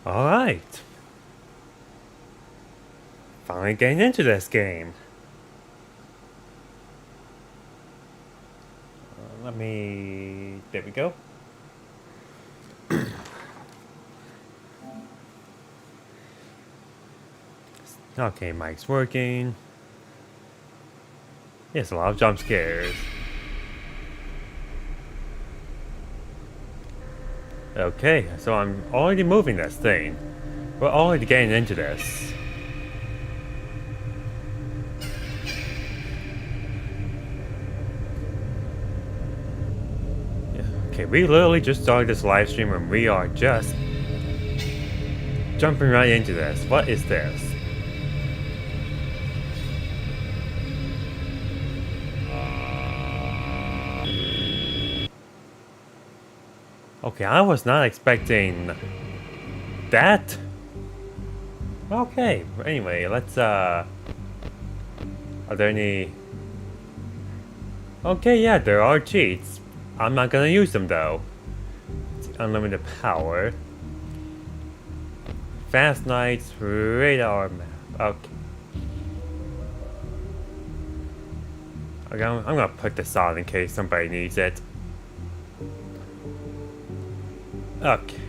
Alright. Finally getting into this game. Let me... There we go. Okay, mic's working. Yes, a lot of jump scares. Okay, so I'm already moving this thing. We're already getting into this. Yeah, okay, we literally just started this live stream and we are just jumping right into this. What is this? Okay, I was not expecting that. Okay, anyway, let's are there any... Okay, yeah, there are cheats. I'm not gonna use them though. It's unlimited power. Fast nights, radar map. Okay. Okay, I'm gonna put this on in case somebody needs it. Okay.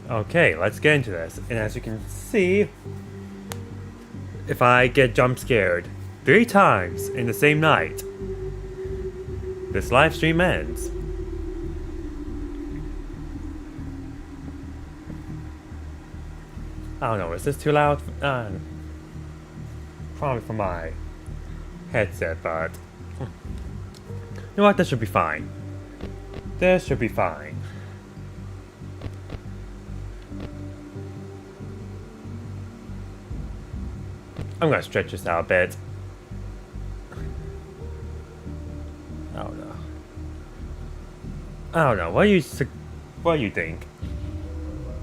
Okay, let's get into this. And as you can see, if I get jump scared 3 times in the same night, this live stream ends. I don't know, is this too loud? Probably for my headset, but... You know what, this should be fine. This should be fine. I'm gonna stretch this out a bit. I don't know. I don't know. What do you think?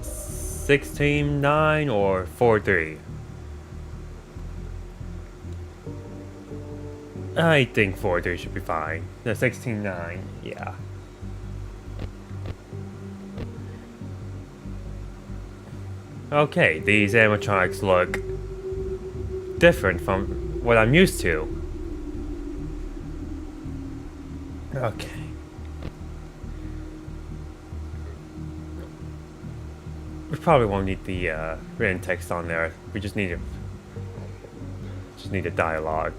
16-9 or 4-3? I think 4-3 should be fine. The 16-9, yeah. Okay, these animatronics look different from what I'm used to. Okay. We probably won't need the written text on there. We just need a dialogue.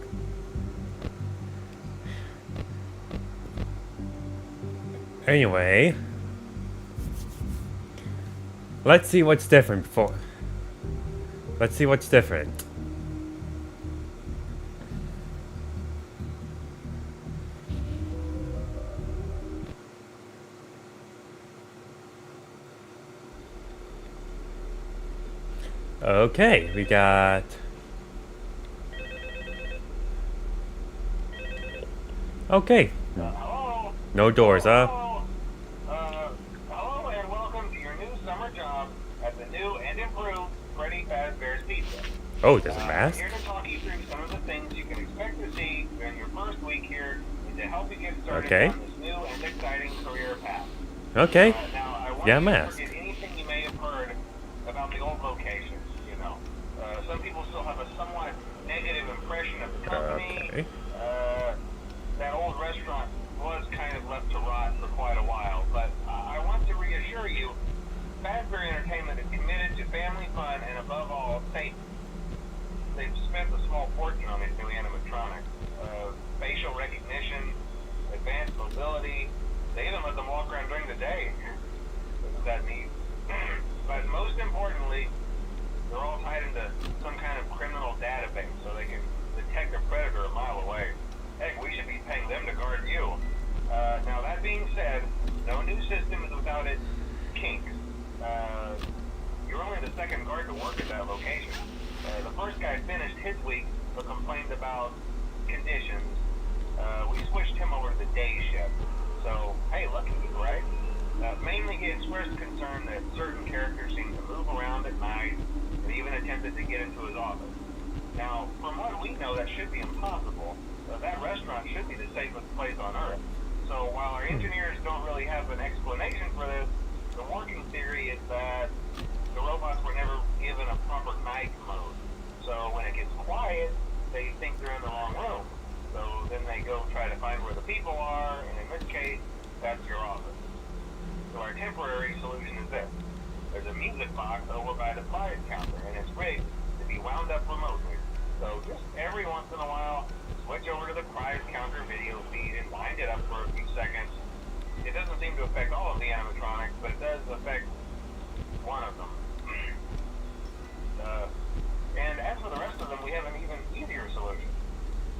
Anyway, let's see what's different before. Let's see what's different. Okay, we got... Okay. Hello? No doors, huh? Hello and welcome to your new summer job at the new and improved Freddy Fazbear's Pizza. Oh, there's a mask? I'm here to talk you through some of the things you can expect to see during your first week here and to help you get started on this new and exciting career path. Okay. Now, I want Yeah, you mask. to forget anything you may have heard about the old locations, you know. Some people still have a somewhat negative impression of the company. Okay. That old restaurant was kind of left to rot for quite a while, but I want to reassure you, Fazbear Entertainment is committed to family fun and above all, safety. They've spent a small fortune on these new animatronics. Facial recognition, advanced mobility, they even let them walk around during the day. Isn't that neat? But most importantly, they're all tied into some kind of criminal database so they can detect a predator a mile away. Heck, we should be paying them to guard you. Now that being said, no new system is without its kinks. You're only the second guard to work at that location. The first guy finished his week but complained about conditions. We switched him over to the day shift. So, hey, lucky you, right? Mainly he expressed concern that certain characters seem to move around at night and even attempted to get into his office. Now, from what we know, that should be impossible. That restaurant should be the safest place on Earth. So while our engineers an explanation for this. The working theory is that the robots were never given a proper night mode. So when it gets quiet, they think they're in the wrong room. So then they go try to find where the people are, and in this case, that's your office. So our temporary solution is this. There's a music box over by the prize counter, and it's rigged to be wound up remotely. So just every once in a while, switch over to the prize counter video feed and wind it up for a few seconds. It doesn't seem to affect all of the animatronics, but it does affect one of them. And as for the rest of them, we have an even easier solution.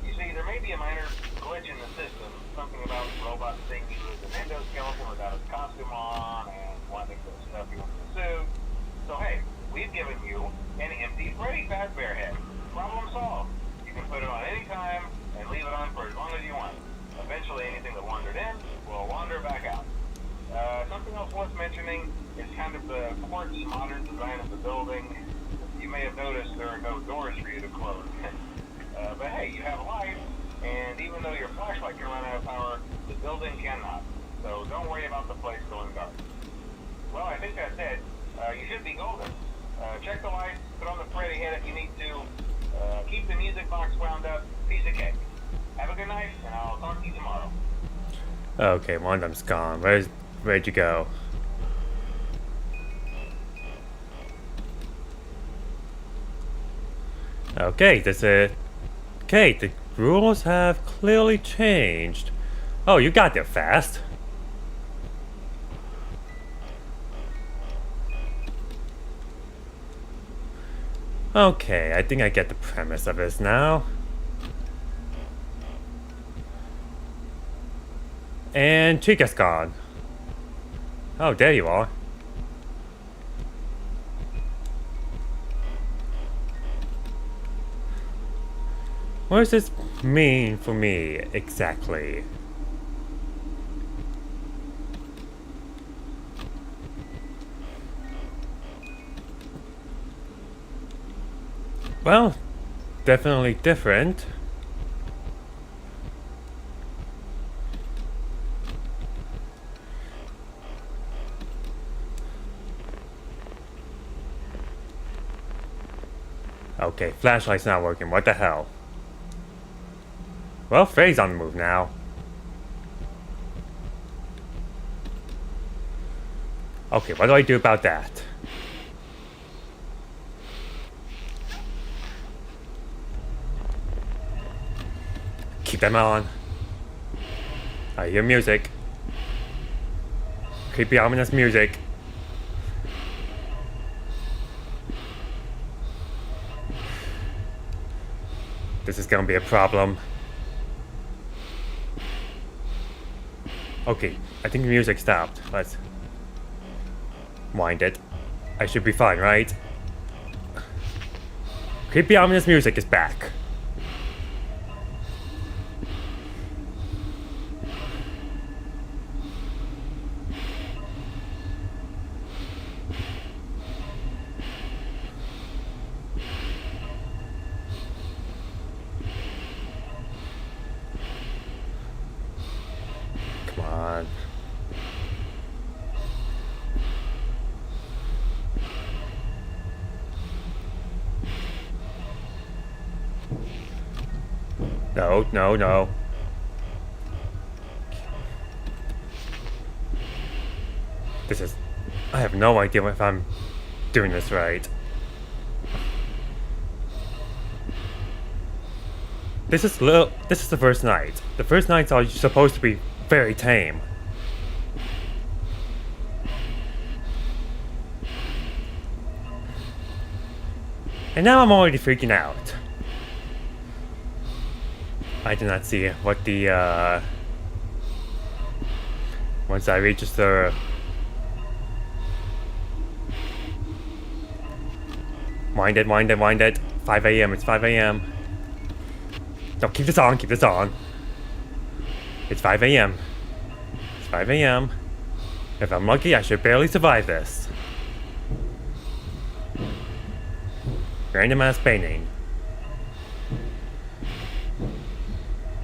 You see, there may be a minor glitch in the system, something about robots seeing you as an endoskeleton without his costume on, and wanting to stuff you into the suit. So hey, we've given you an empty Freddy Fazbear head. Problem solved. You can put it on any time and leave it on for as long as you want. Eventually anything that wandered in will wander back out. Something else worth mentioning is kind of the quirky modern design of the building. You may have noticed there are no doors for you to close. But hey, you have a light, and even though your flashlight can run out of power, the building cannot. So don't worry about the place going dark. Well, I think that's it. You should be golden. Check the lights, put on the Freddy head if you need to. Keep the music box wound up. Piece of cake. Have a good night, and I'll talk to you tomorrow. Okay, one of them's gone. Where'd you go? Okay, okay, the rules have clearly changed. Oh, you got there fast. Okay, I think I get the premise of this now. And Chica's gone. Oh, there you are. What does this mean for me, exactly? Well, definitely different. Okay, flashlight's not working. What the hell? Well, Freddy's on the move now. Okay, what do I do about that? Keep them on. I hear music. Creepy, ominous music. This is gonna be a problem. Okay, I think the music stopped. Let's wind it. I should be fine, right? Creepy, ominous music is back. Come on. No, no, no. This is... I have no idea if I'm doing this right. This is the first night. The first nights are supposed to be very tame. And now I'm already freaking out. I did not see what the, once I reach the... Wind it, wind it, wind it. 5 a.m., it's 5 a.m. No, keep this on, keep this on. It's 5 a.m. It's 5 a.m. If I'm lucky, I should barely survive this. Random ass painting.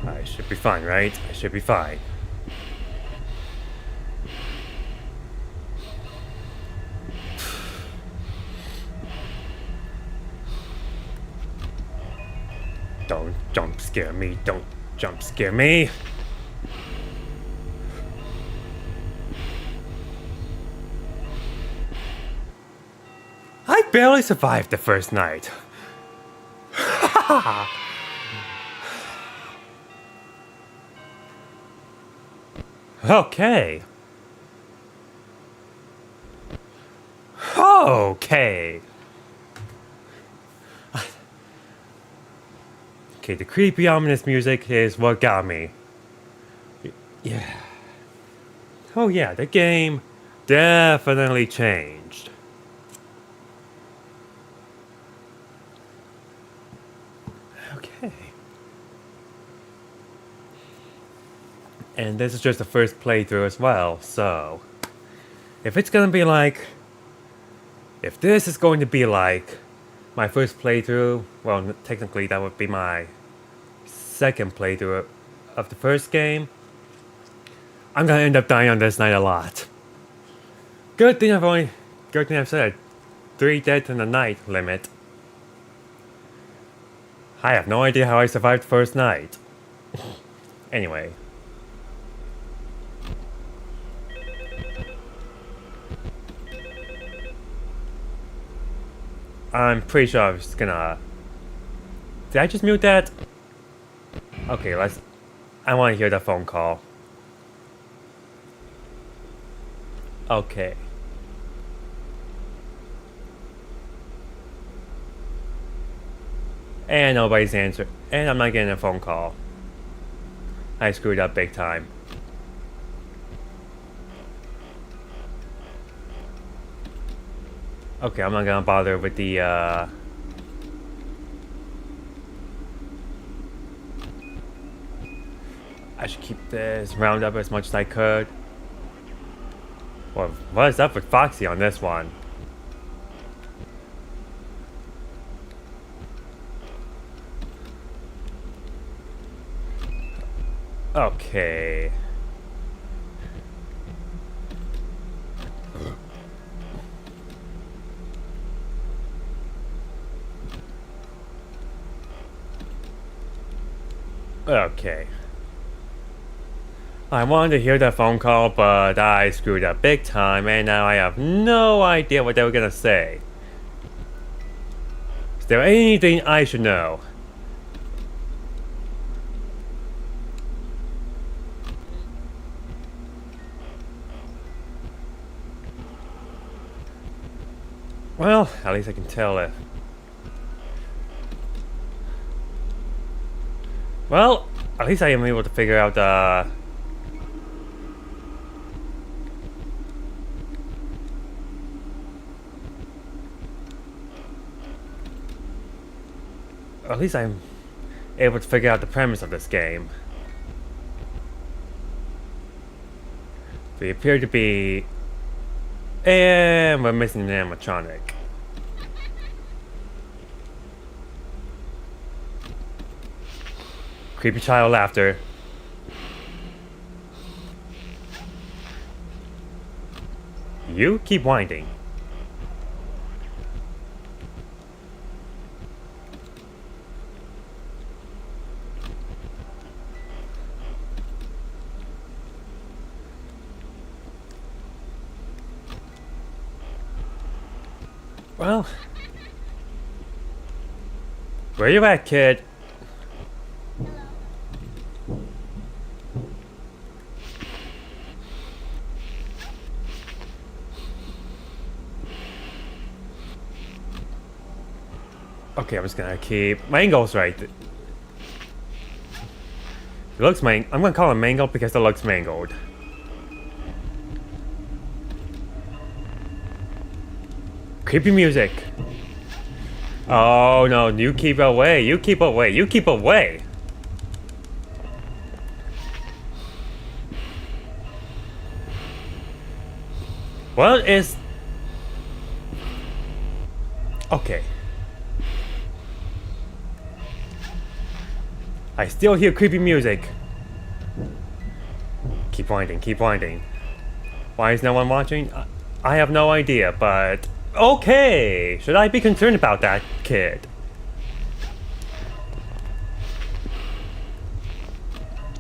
I should be fine, right? I should be fine. Don't jump scare me. Don't jump scare me. I barely survived the first night. Okay. Okay. Okay, the creepy ominous music is what got me. Yeah. Oh yeah, the game definitely changed. Okay. And this is just the first playthrough as well, so if it's gonna be like, if this is going to be like my first playthrough, well, technically that would be my second playthrough of the first game, I'm gonna end up dying on this night a lot. Good thing I've said 3 deaths in a night limit. I have no idea how I survived the first night. Anyway. I'm pretty sure I was gonna... Did I just mute that? Okay, I want to hear that phone call. Okay. And nobody's answering. And I'm not getting a phone call. I screwed up big time. Okay, I'm not gonna bother with the, I should keep this round up as much as I could. Well, what is up with Foxy on this one? Okay. Okay. I wanted to hear that phone call, but I screwed up big time, and now I have no idea what they were gonna say. Is there anything I should know? Well, at least I can tell it. Well, at least I am able to figure out at least I'm able to figure out the premise of this game. We appear to be... And we're missing an animatronic. Creepy child laughter. You keep winding. Well, where you at, kid? Okay, I'm just gonna keep Mango's right. It looks I'm gonna call him Mango because it looks mangled. Creepy music. Oh no, you keep away, you keep away, you keep away. Well, it's... Okay. I still hear creepy music. Keep winding, keep winding. Why is no one watching? I have no idea, but... Okay! Should I be concerned about that kid?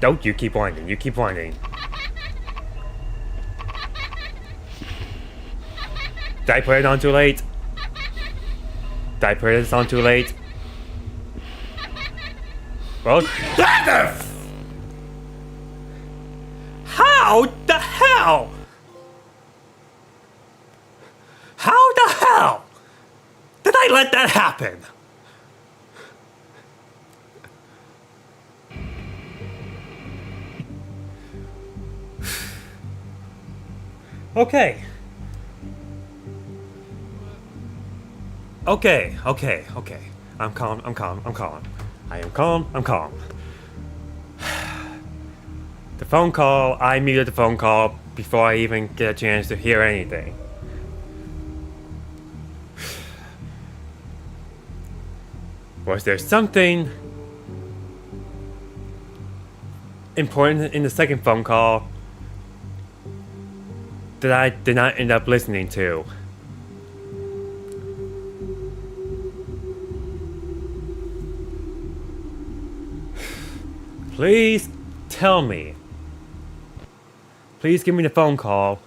Don't you keep whining. You keep whining. Did I put it on too late? Did I put this on too late? Well, how the hell? How the hell did I let that happen? Okay. Okay. I'm calm. I am calm. I'm calm. The phone call, I muted the phone call before I even get a chance to hear anything. Was there something important in the second phone call that I did not end up listening to? Please tell me. Please give me the phone call.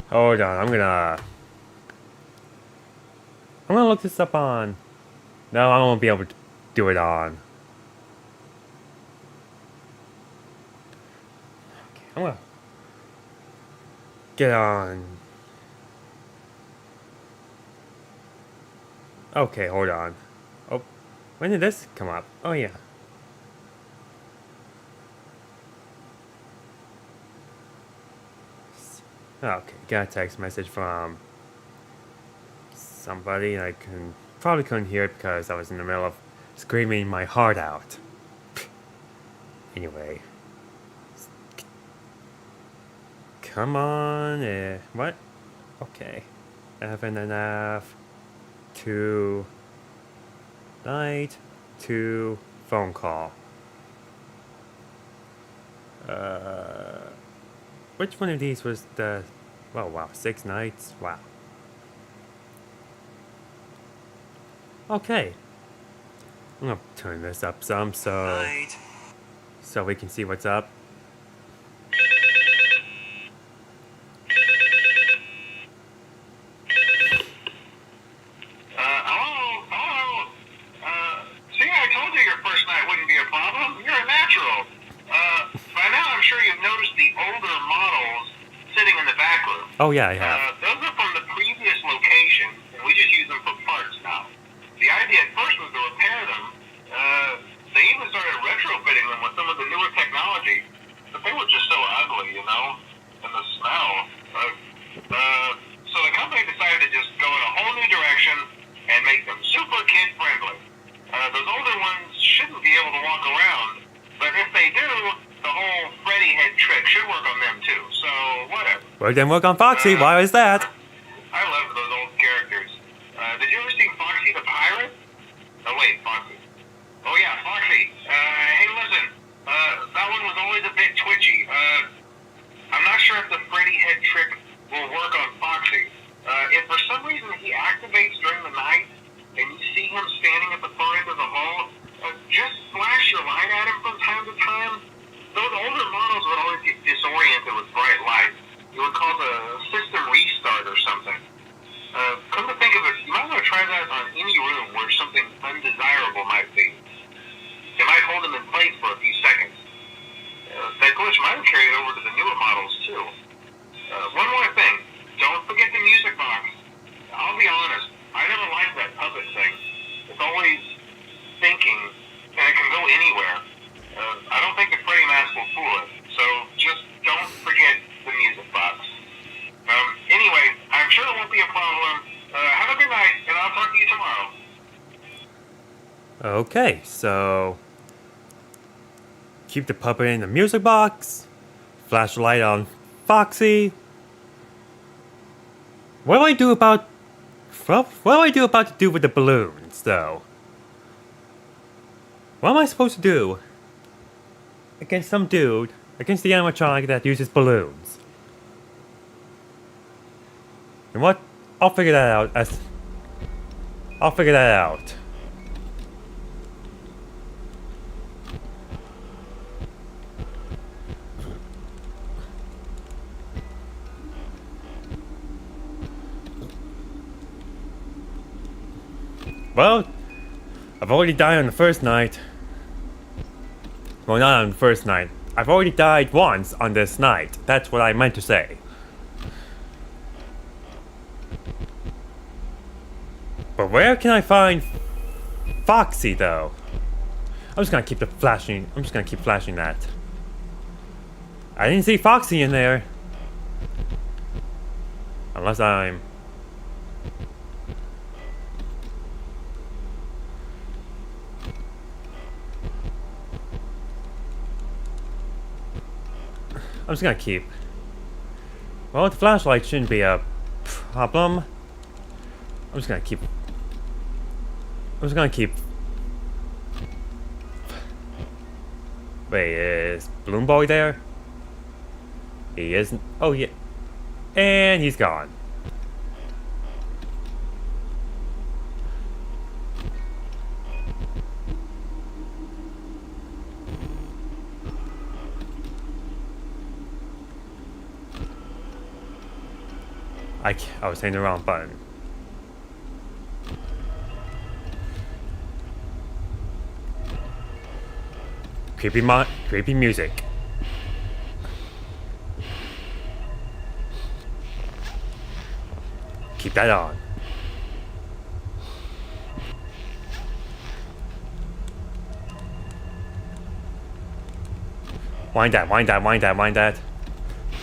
Hold on, I'm gonna look this up on. No, I won't be able to do it on. Okay, I'm gonna get on. Okay, hold on. Oh, when did this come up? Oh yeah. Okay, got a text message from somebody, and I probably couldn't hear it because I was in the middle of screaming my heart out. Anyway. Come on, what? Okay. FNF to night to phone call. Which one of these was the... Oh, wow. 6 nights? Wow. Okay. I'm gonna turn this up some so we can see what's up. Oh yeah, I have. Those are from the previous location, and we just use them for parts now. The idea at first was to repair them. They even started retrofitting them with some of the newer technology, but they were just so ugly, you know, and the smell. So the company decided to just go in a whole new direction and make them super kid-friendly. Those older ones shouldn't be able to walk around, but if they do, the whole Freddy head trick should work on them too, so whatever. Well, then work on Foxy. Why is that? I love those old characters. Did you ever see Foxy the Pirate? Oh wait, Foxy. Oh yeah, Foxy. Hey listen, that one was always a bit twitchy. I'm not sure if the Freddy head trick will work on Foxy. If for some reason he activates during the night, and you see him standing at the far end of the hall, just flash your light at him from time to time. Those older models would always get disoriented with bright lights. It would cause a system restart or something. Come to think of it, you might want to try that on any room where something undesirable might be. It might hold them in place for a few seconds. That glitch might carry it over to the newer models too. One more thing, don't forget the music box. I'll be honest, I never liked that puppet thing. It's always thinking, and it can go anywhere. I don't think the Freddy mask will fool it, so just don't forget the music box. Anyway, I'm sure it won't be a problem. Have a good night, and I'll talk to you tomorrow. Okay, so... keep the puppet in the music box. Flashlight on Foxy. What do I do about... what do I do about the dude with the balloons, though? What am I supposed to do against some dude, against the animatronic that uses balloons? And what? I'll figure that out as... I'll figure that out. Well, I've already died on the first night. Well, not on the first night. I've already died once on this night. That's what I meant to say. But where can I find Foxy, though? I'm just gonna keep flashing that. I didn't see Foxy in there. Unless I'm... I'm just gonna keep... Well, the flashlight shouldn't be a problem. I'm just gonna keep... Wait, is Bloom Boy there? He isn't... Oh, yeah. And he's gone. I was hitting the wrong button. Creepy music. Keep that on. Wind that.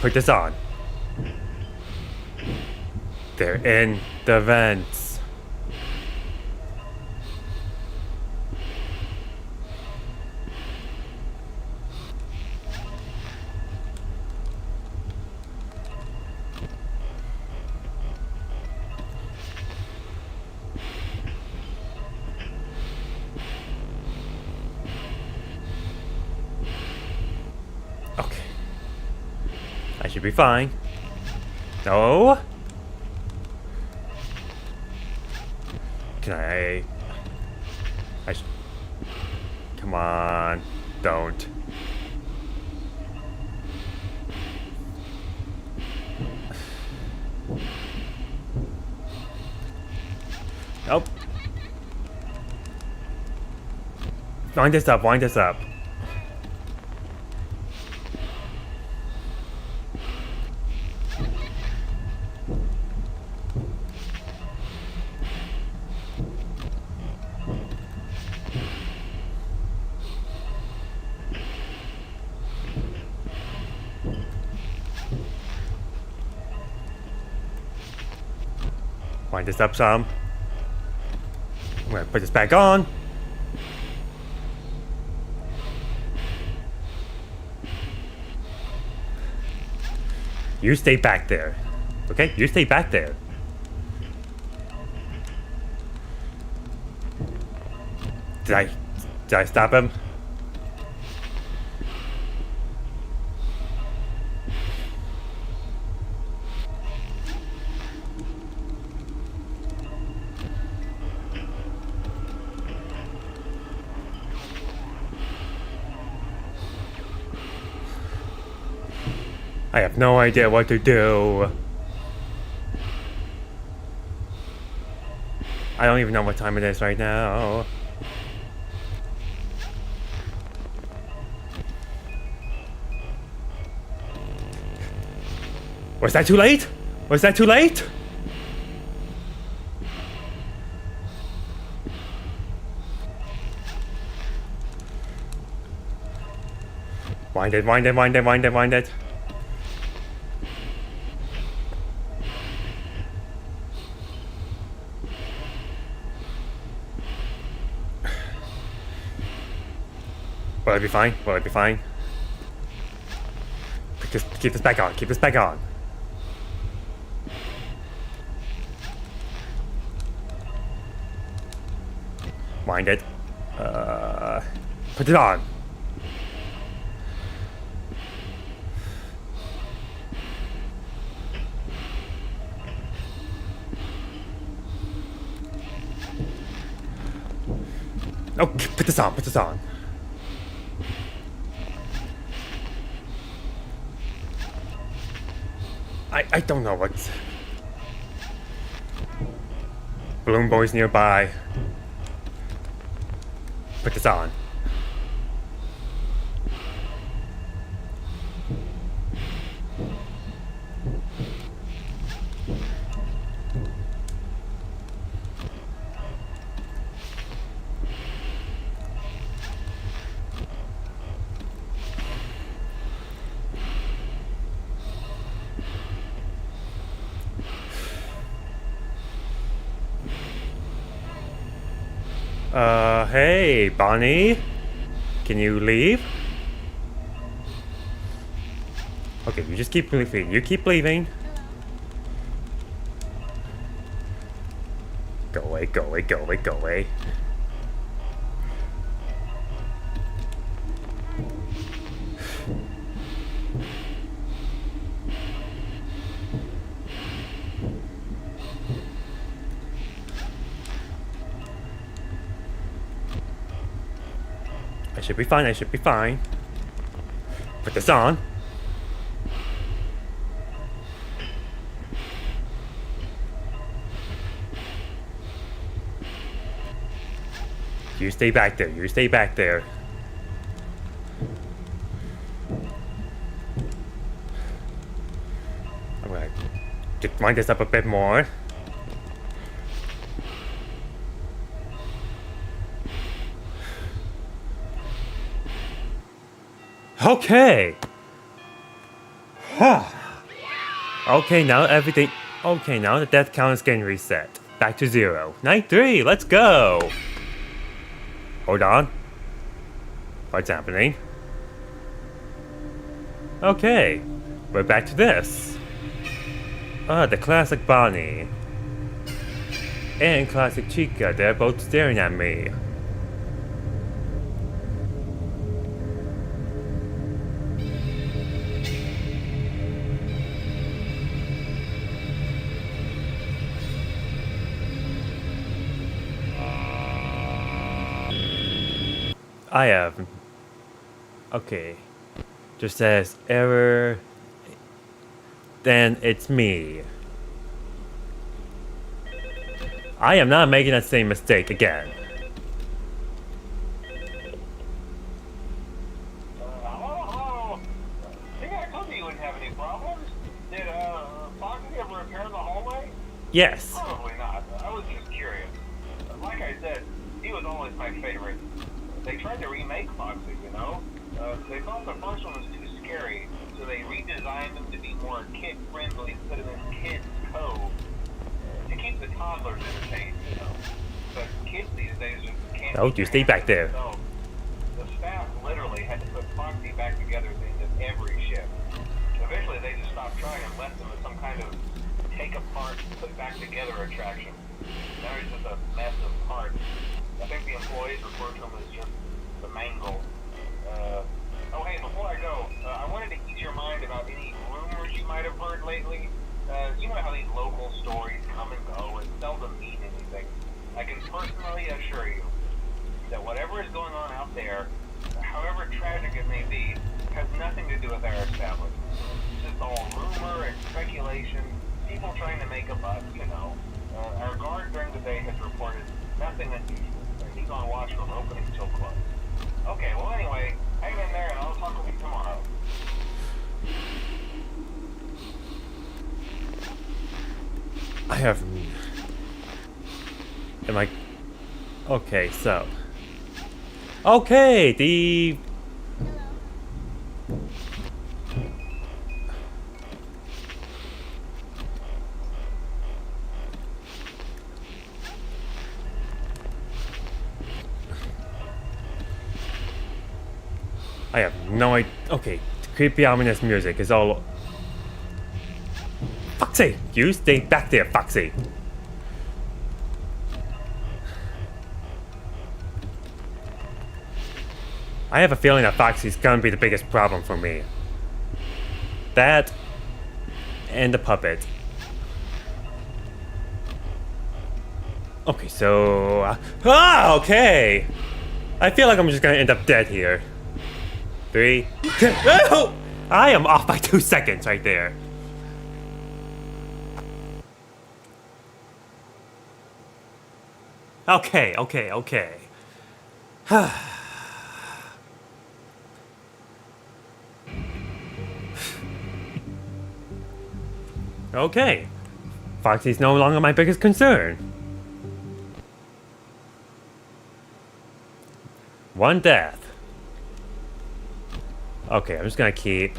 Put this on. They're in the vents. Okay. I should be fine. No. Can I come on, don't. Nope. Wind this up. Wind this up some. I'm gonna put this back on. You stay back there. Okay? You stay back there. Did I stop him? I have no idea what to do. I don't even know what time it is right now. Was that too late? Wind it. Will it be fine? Keep this back on. Wind it. Put it on. Oh, put this on, put this on. I don't know what's... Balloon boys nearby. Put this on. Hey, Bonnie? Can you leave? Okay, you just keep leaving. You keep leaving. Go away, go away, go away, go away. I should be fine, I should be fine. Put this on. You stay back there, you stay back there. I'm gonna just wind this up a bit more. Okay. Okay, now everything... Okay, now the death count is getting reset. Back to 0. Night 3, let's go! Hold on. What's happening? Okay, we're back to this. The classic Bonnie. And classic Chica, they're both staring at me. I have... Okay. Just says error. Then it's me. I am not making that same mistake again. Hello? I think I told you you wouldn't have any problems. Did, Foxy ever repair the hallway? Yes. Probably not. I was just curious. Like I said, he was always my favorite. They tried to remake Foxy, you know? They thought the first one was too scary, so they redesigned them to be more kid-friendly, put them in Kids Cove to keep the toddlers entertained, you know? But kids these days just can't... Oh, you stay back there. So, the staff literally had to put Foxy back together at the end of every shift. Eventually, they just stopped trying and left him as some kind of take-apart, put-back-together attraction. Now he's just a mess of parts. I think the employees refer to him as just the mangle. Oh hey, before I go, I wanted to ease your mind about any rumors you might have heard lately. You know how these local stories come and go and seldom mean anything. I can personally assure you that whatever is going on out there, however tragic it may be, has nothing to do with our establishment. It's just all rumor and speculation, people trying to make a buck, you know. Our guard during the day has reported nothing unusual. He's on watch from opening till close. Okay, well anyway, hang in there and I'll talk with you tomorrow. I have... Am I... Okay, so... Okay, the... I have no idea. Okay, creepy ominous music is all... Foxy! You stay back there, Foxy! I have a feeling that Foxy's gonna be the biggest problem for me. That... and the puppet. Okay, so... okay! I feel like I'm just gonna end up dead here. 3, 2, oh! I am off by 2 seconds right there. Okay. Okay. Foxy's no longer my biggest concern. 1 death. Okay, I'm just gonna keep.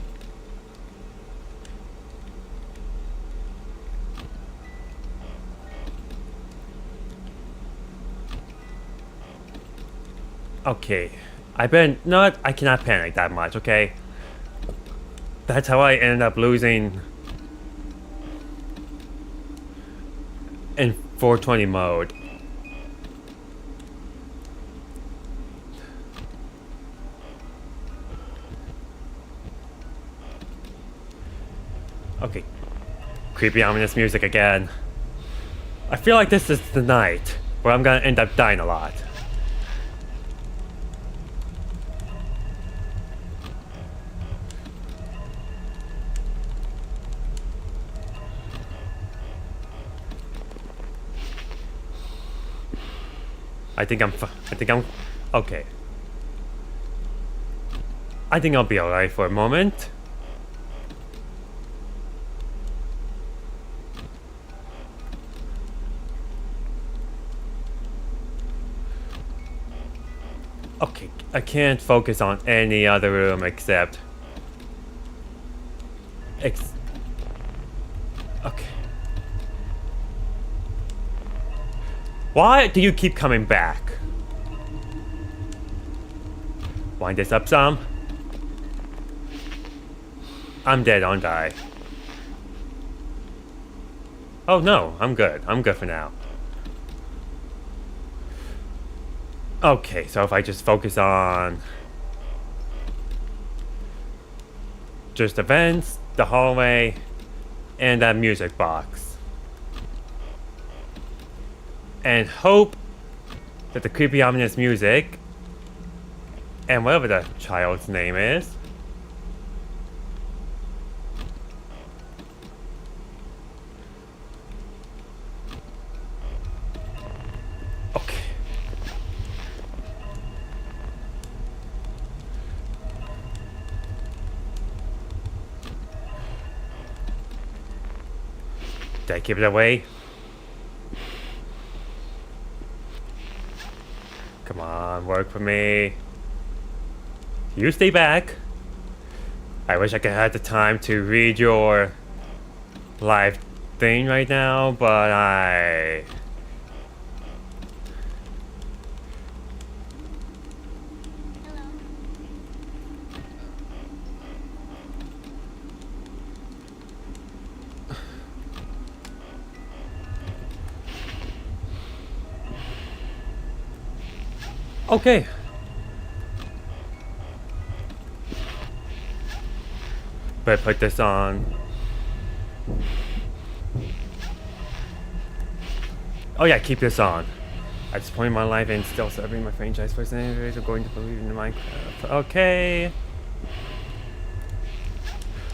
Okay. I cannot panic that much, okay? That's how I ended up losing in 420 mode. Okay. Creepy ominous music again. I feel like this is the night where I'm gonna end up dying a lot. I think I'm okay. I think I'll be alright for a moment. Okay, I can't focus on any other room except... Okay. Why do you keep coming back? Wind this up some. I'm dead, aren't I? Oh no, I'm good. I'm good for now. Okay, so if I just focus on just events, the hallway, and that music box, and hope that the creepy ominous music and whatever the child's name is okay. Did I keep it away? Come on, work for me. You stay back. I wish I could have the time to read your live thing right now, but I... Okay. But put this on. Oh yeah, keep this on. At this point in my life and still serving my franchise first individuals are going to believe in Minecraft. Okay.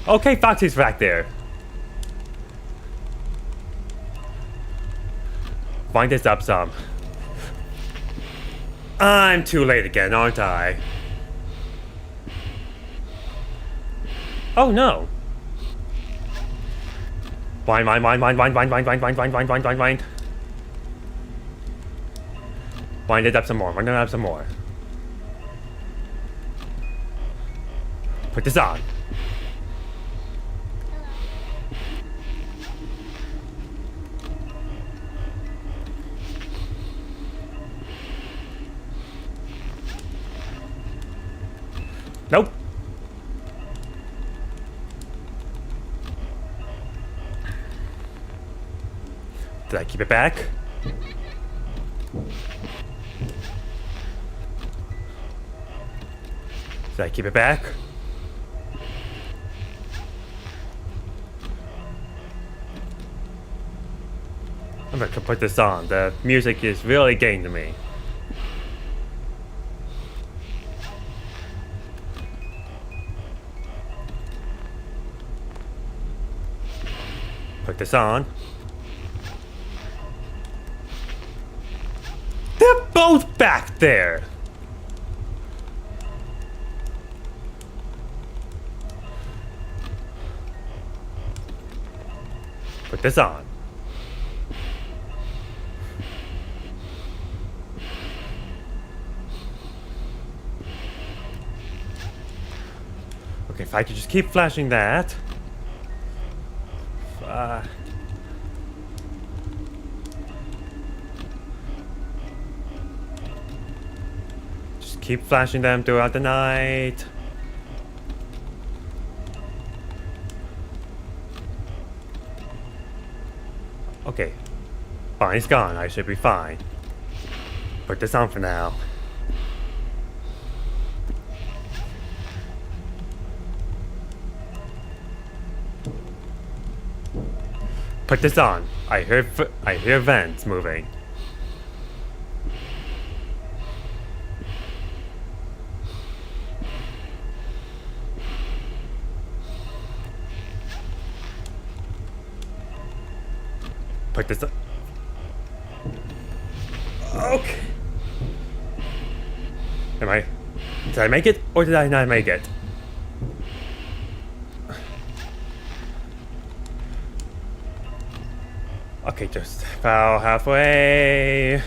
Okay, Foxy's back there. Wind this up some. I'm too late again, aren't I? Oh no. Wind. Wind it up some more. Wind it up some more. Put this on. Nope. Did I keep it back? Did I keep it back? I'm gonna put this on. The music is really getting to me. Put this on. They're both back there! Put this on. Okay, if I could just keep flashing that. Just keep flashing them throughout the night. Okay. Bonnie's gone. I should be fine. Put this on for now. Put this on. I hear vents moving. Put this on. Okay. Did I make it or did I not make it? Okay, just about halfway.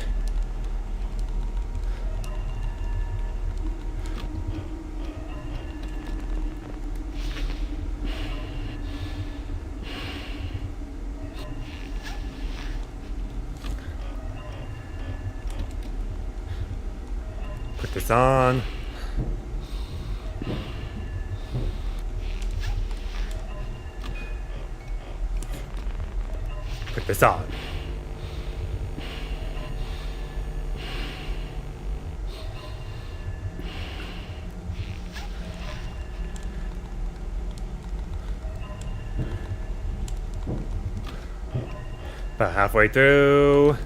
Put this on. Put this on. About halfway through.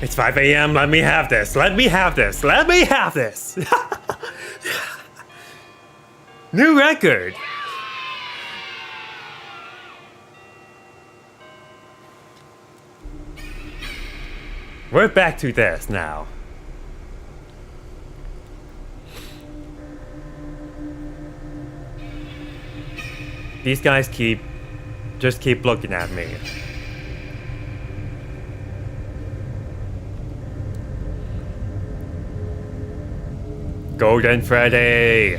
It's 5 a.m. Let me have this. Let me have this. Let me have this. New record. We're back to this now. These guys just keep looking at me. Golden Freddy!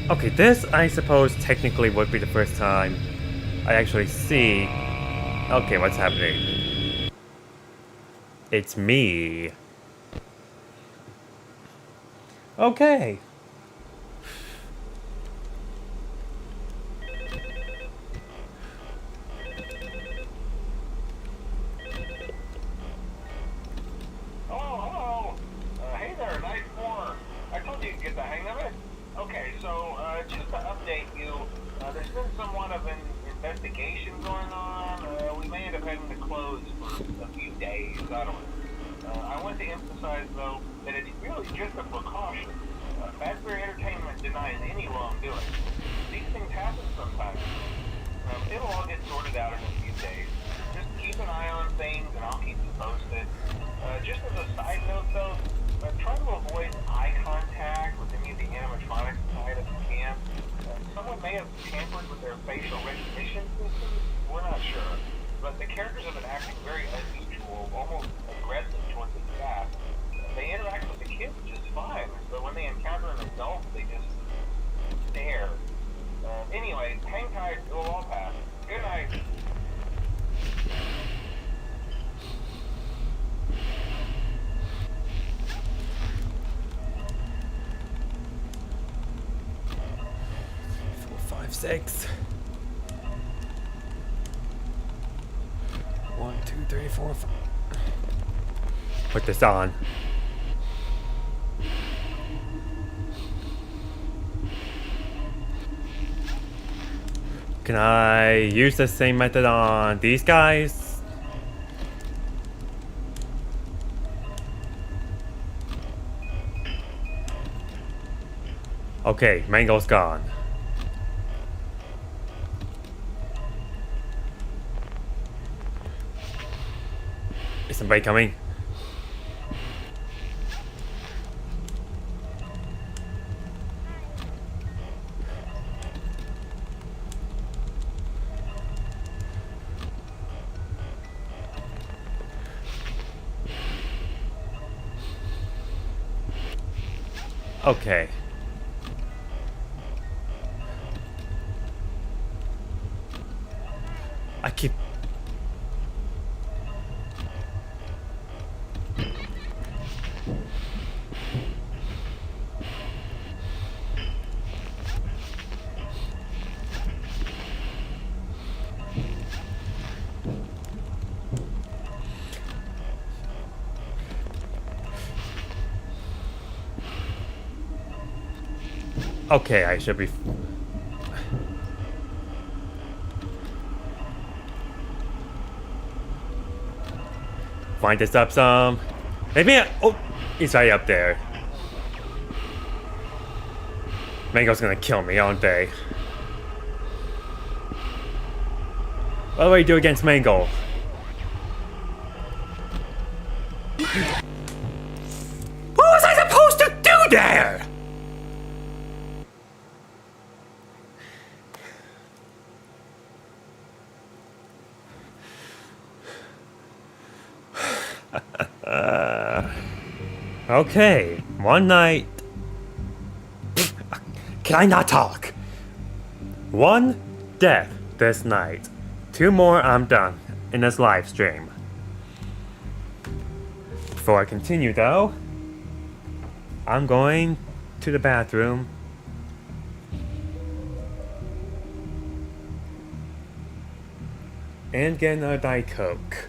Okay, this I suppose technically would be the first time I actually see. Okay, what's happening? It's me. Okay. Hello. Hey there, Night 4. I told you to get the hang of it. Okay, so just to update you, there's been somewhat of an investigation going on. We may end up having to close for a few days. I don't know. I want to emphasize, though, that it's really just a precaution. Fazbear Entertainment denies any wrongdoing. These things happen sometimes. It'll all get sorted out in a few days. Just keep an eye on things, and I'll keep you posted. Just as a side note, though, try to avoid eye contact with any of the animatronics inside of the camp. Someone may have tampered with their facial recognition systems. We're not sure. But the characters have been acting very unusual, almost aggressive towards the staff. They interact with the kids just fine, but when they encounter an adult, they just stare. Anyway, hang tight, it'll all pass. Good night. Five, 6. 1, 2, 3, 4, 5. Put this on. Can I use the same method on these guys? Okay, Mango's gone. Is somebody coming? Okay. I keep... Okay, I should be... Find this up some... Maybe I... Oh! He's right up there. Mango's gonna kill me, aren't they? What do I do against Mango? What was I supposed to do there? Okay, one night. Can I not talk? One death this night. 2 more, I'm done in this live stream. Before I continue though, I'm going to the bathroom. And get another Diet Coke.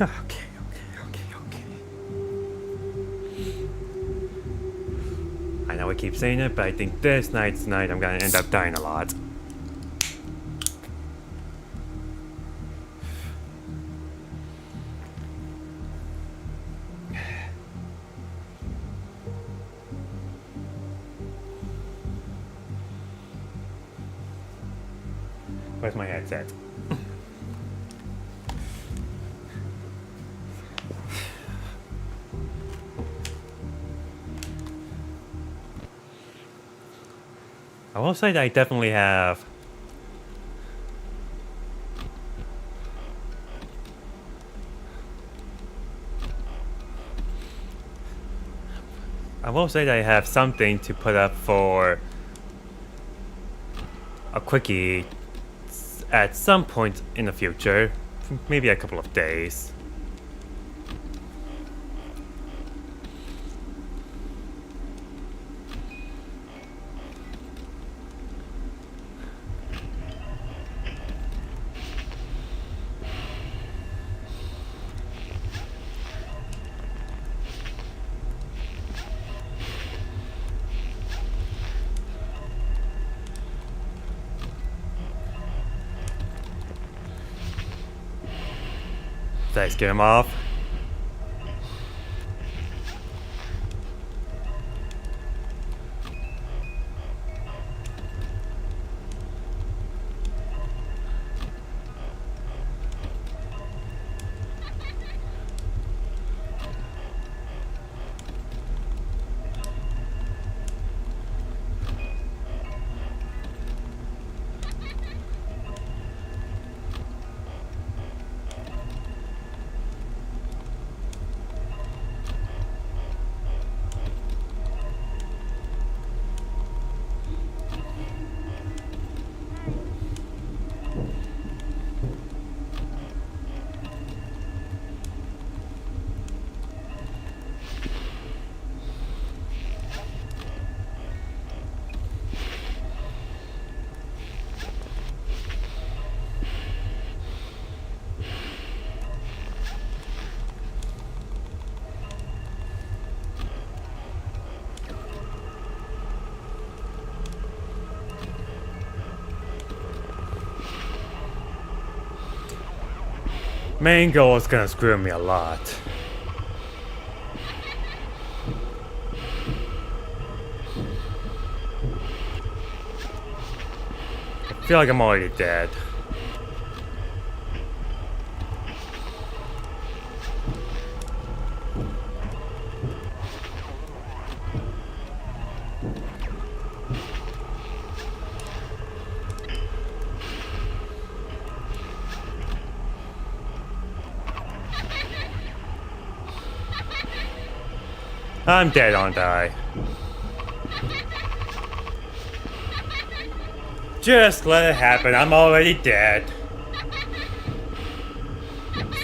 Okay. I know I keep saying it, but I think this night's night I'm gonna end up dying a lot. Where's my headset? I will say that I definitely have something to put up for a quickie at some point in the future, maybe a couple of days. Let's get him off. Mango is gonna screw me a lot. I feel like I'm already dead. I'm dead, aren't I? Just let it happen, I'm already dead.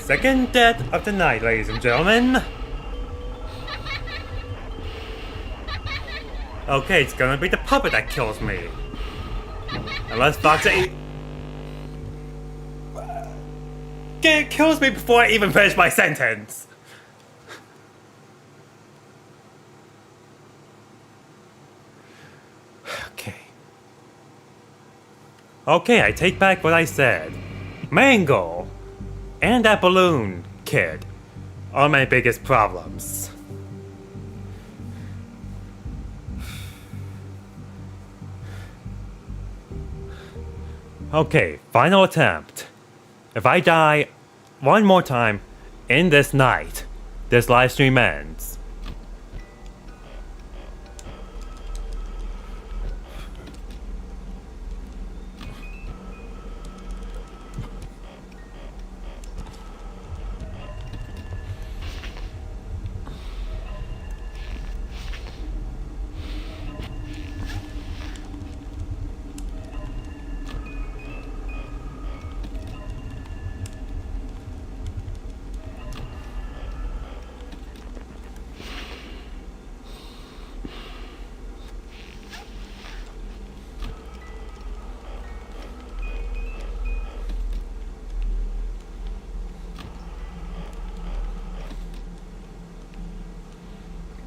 Second death of the night, ladies and gentlemen. Okay, it's gonna be the puppet that kills me. Unless Foxy kills me before I even finish my sentence. Okay, I take back what I said. Mango and that balloon kid are my biggest problems. Okay, final attempt. If I die one more time in this night, this live stream ends.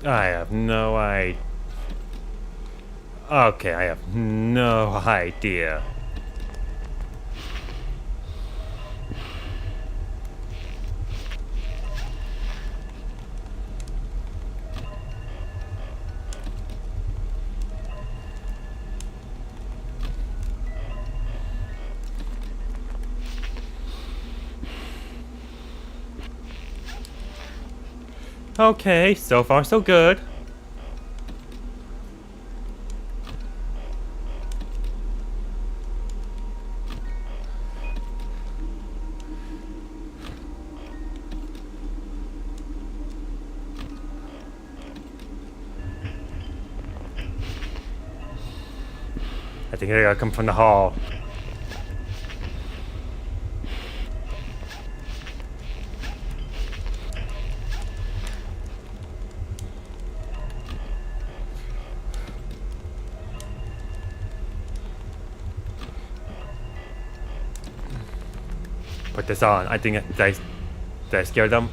I have no idea. Okay, I have no idea. Okay, so far so good. I think I gotta come from the hall. Put this on. I think did I scare them?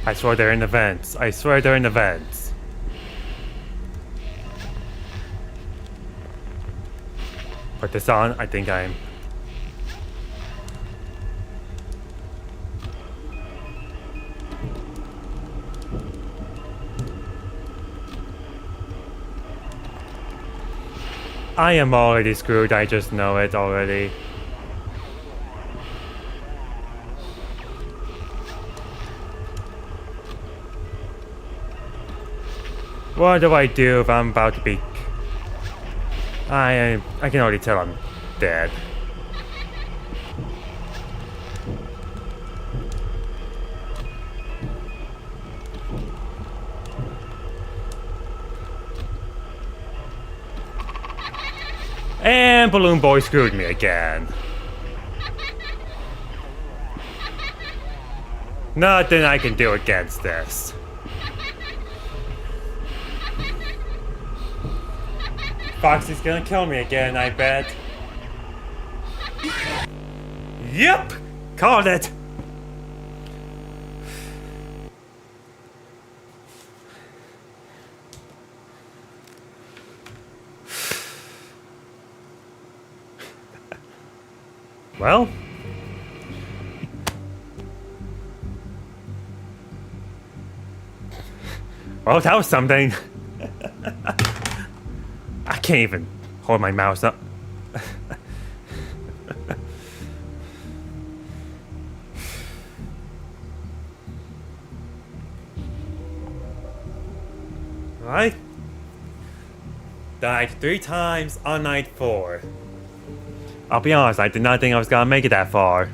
I swear they're in the vents. I swear they're in the vents. Put this on. I think I'm... I am already screwed. I just know it already. What do I do if I'm about to be... I can already tell I'm dead. And Balloon Boy screwed me again. Nothing I can do against this. Foxy's gonna kill me again, I bet. Yep! Called it! Well... Well, that was something. I can't even hold my mouse up. I died 3 times on night 4. I'll be honest, I did not think I was gonna make it that far.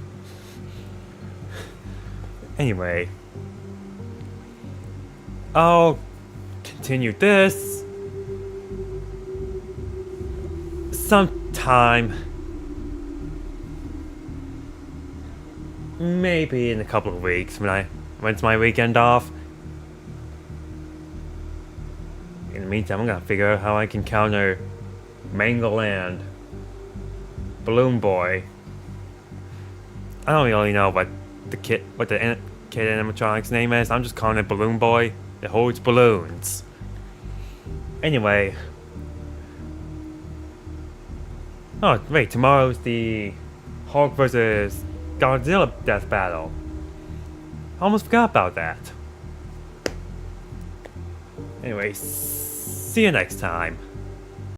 Anyway. I'll continue this sometime. Maybe in a couple of weeks when's my weekend off. In the meantime, I'm gonna figure out how I can counter Mangle and Balloon Boy. I don't really know what the kid animatronic's name is. I'm just calling it Balloon Boy. It holds balloons. Anyway. Oh, wait, tomorrow's the Hulk vs. Godzilla death battle. I almost forgot about that. Anyway, see you next time.